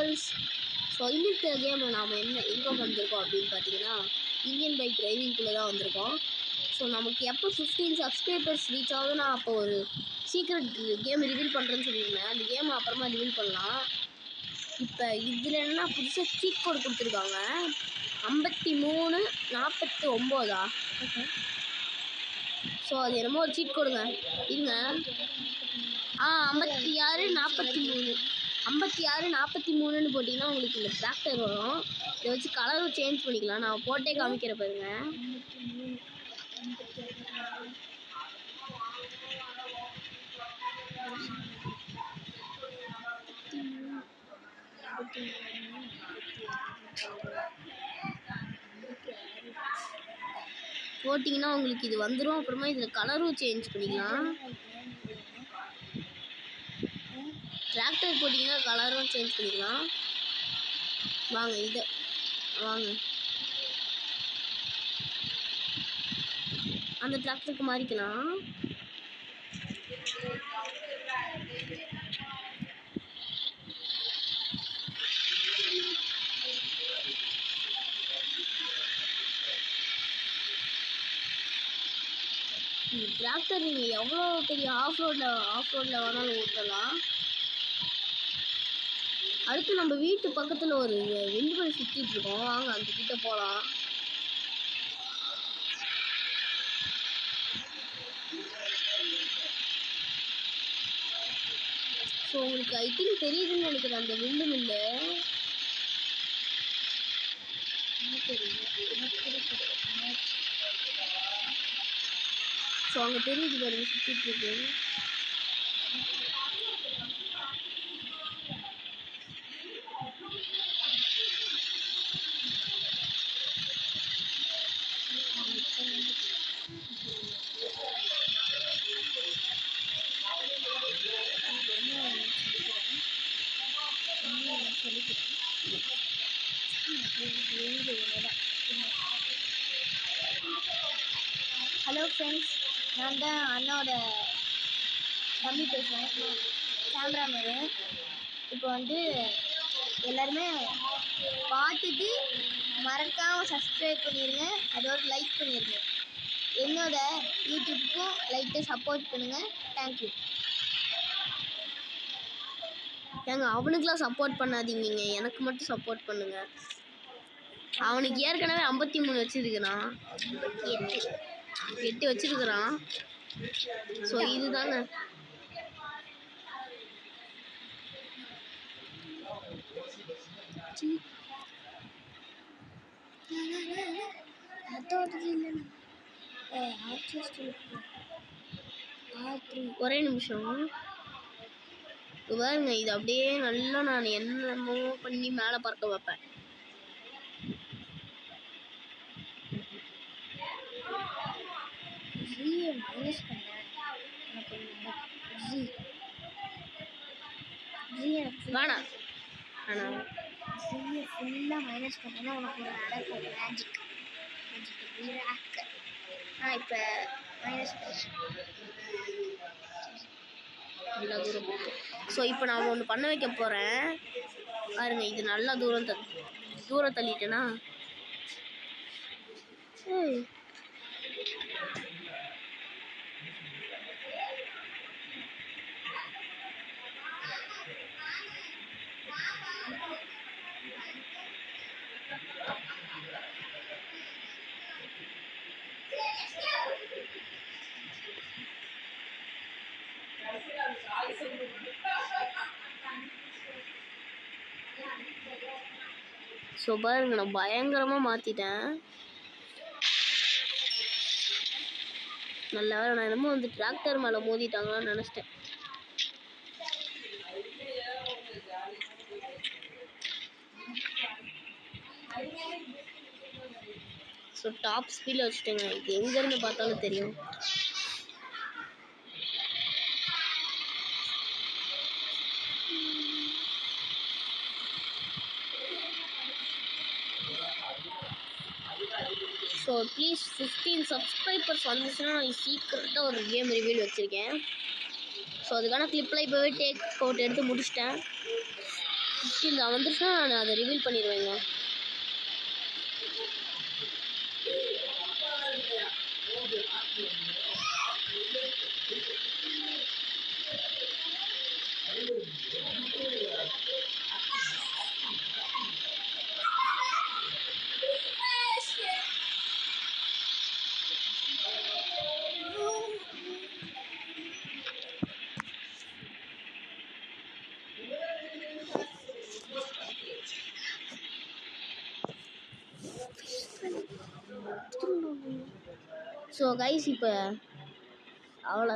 Peoples. So இன்னைக்கு கேமில் நாம் எங்கே வந்திருக்கோம் அப்படின்னு பார்த்தீங்கன்னா இந்தியன் பைக் டிரைவிங்குள்ளே தான் வந்திருக்கோம். ஸோ நமக்கு எப்போ 15 சப்ஸ்கிரைபர்ஸ் ரீச் ஆகுதுன்னா அப்போ ஒரு சீக்ரெட் கேம் ரிவீல் பண்ணுறேன்னு சொல்லியிருந்தேன். அந்த கேம் அப்புறமா ரிவீல் பண்ணலாம். இப்போ இதில் என்ன புதுசாக சீட் கோடு கொடுத்துருக்காங்க. 5349. ஸோ அது என்னமோ ஒரு சீட் கோடுங்க. இருங்க. 5643. 5643ன்னு போட்டிங்கன்னா உங்களுக்கு இந்த டிராக்டர் வரும். இதை வச்சு கலரும் சேஞ்ச் பண்ணிக்கலாம். நான் போட்டே காமிக்கிற பாருங்க. போட்டிங்கன்னா உங்களுக்கு இது வந்துடும். அப்புறமா இதில் கலரும் சேஞ்ச் பண்ணிக்கலாம். டிராக்டர் போட்டிங்கன்னா கலரும் சேஞ்ச் பண்ணிக்கலாம். வாங்க இதை வாங்க அந்த டிராக்டருக்கு மாறிக்கலாம். டிராக்டர் நீங்கள் எவ்வளோ பெரிய ஆஃப் ரோடில் வேணாலும் ஓட்டலாம். அடுத்து நம்ம வீட்டு பக்கத்தில் ஒரு விண்வெளி சுற்றிட்டு இருக்கோம். வாங்க அந்த கிட்ட போகலாம். ஸோ உங்களுக்கு ஐ திங்க் தெரியுதுன்னு நினைக்கிறேன் அந்த விண்டு மில்லு. ஸோ அங்கே தெரியுது பாருங்க சுற்றிட்டு இருக்கு. ஹலோ ஃப்ரெண்ட்ஸ், நான் தான் அண்ணாவோட தம்பி பேசுகிறேன், கேமராமேனு. இப்போ எல்லாருமே பார்த்துட்டு மறக்காமல் சப்ஸ்கிரைப் பண்ணிடுங்க, அதோட லைக் பண்ணிடுங்க. என்னோட யூடியூப்புக்கும் லைட்டாக சப்போர்ட் பண்ணுங்கள். தேங்க்யூ. ஏங்க அவனுக்கெலாம் சப்போர்ட் பண்ணாதீங்க, எனக்கு மட்டும் சப்போர்ட் பண்ணுங்கள். அவனுக்கு ஏற்கனவே 53 வச்சுருக்கிறான், 8 வச்சுருக்கிறான். ஸோ இதுதாங்க. ஒரே நிமிஷம் பாருங்க. இது அப்படியே நல்லா நான் என்னமோ பண்ணி மேலே பறக்க வைப்பேன். வேணாம் ஃபுல்லாக மைனஸ் பண்ணா உனக்கு நடக்கும் மேஜிக். இப்போ மைனஸ் நல்லா தூரம். ஸோ இப்போ நான் ஒன்று பண்ண வைக்க போகிறேன் பாருங்க. இது நல்லா தூரம் தள்ளிட்டேன்னா ஸோ பாருங்க நான் பயங்கரமாக மாற்றிட்டேன். நல்ல வேலை நான் என்னமோ டிராக்டர் மேலே மோதிட்டாங்கன்னு நினச்சிட்டேன். ஸோ டாப் ஸ்பீடில் வச்சுட்டேங்க. இது எங்கேருந்து பார்த்தாலும் தெரியும். ஸோ ப்ளீஸ் 15 சப்ஸ்கிரைபர்ஸ் வந்துச்சுன்னா நான் சீக்கிரட்டாக ஒரு கேம் ரிவ்யூ வச்சுருக்கேன். ஸோ அதுக்கான கிளிப்பில் இப்போவே டேக் அவுட் எடுத்து முடிச்சிட்டேன். 15 வந்துருச்சுன்னா நான் அதை ரிவீல் பண்ணிடுவேங்க. ஸோ கைஸ் இப்போ அவ்வளோ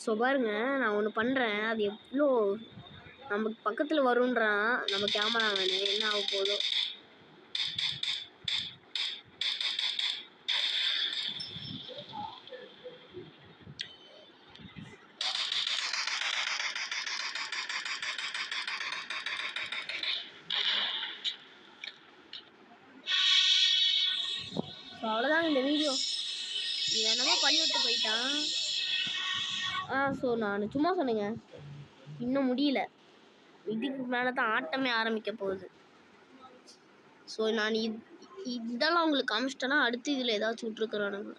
ஸோ பாருங்க, நான் ஒன்று பண்ணுறேன். அது எவ்வளோ நமக்கு பக்கத்தில் வருன்றான் நம்ம கேமராமேனு. என்ன ஆக போதோ. ஸோ அவ்வளோதான் இந்த வீடியோ. என்னமோ பண்ணிவிட்டு போயிட்டான். ஸோ நான் சும்மா சொன்னேங்க, இன்னும் முடியல. இதுக்கு மேலே தான் ஆட்டமே ஆரம்பிக்க போகுது. ஸோ நான் இதெல்லாம் உங்களுக்கு காமிச்சிட்டேன்னா அடுத்து இதில் ஏதாச்சும் விட்ருக்குறானுங்க.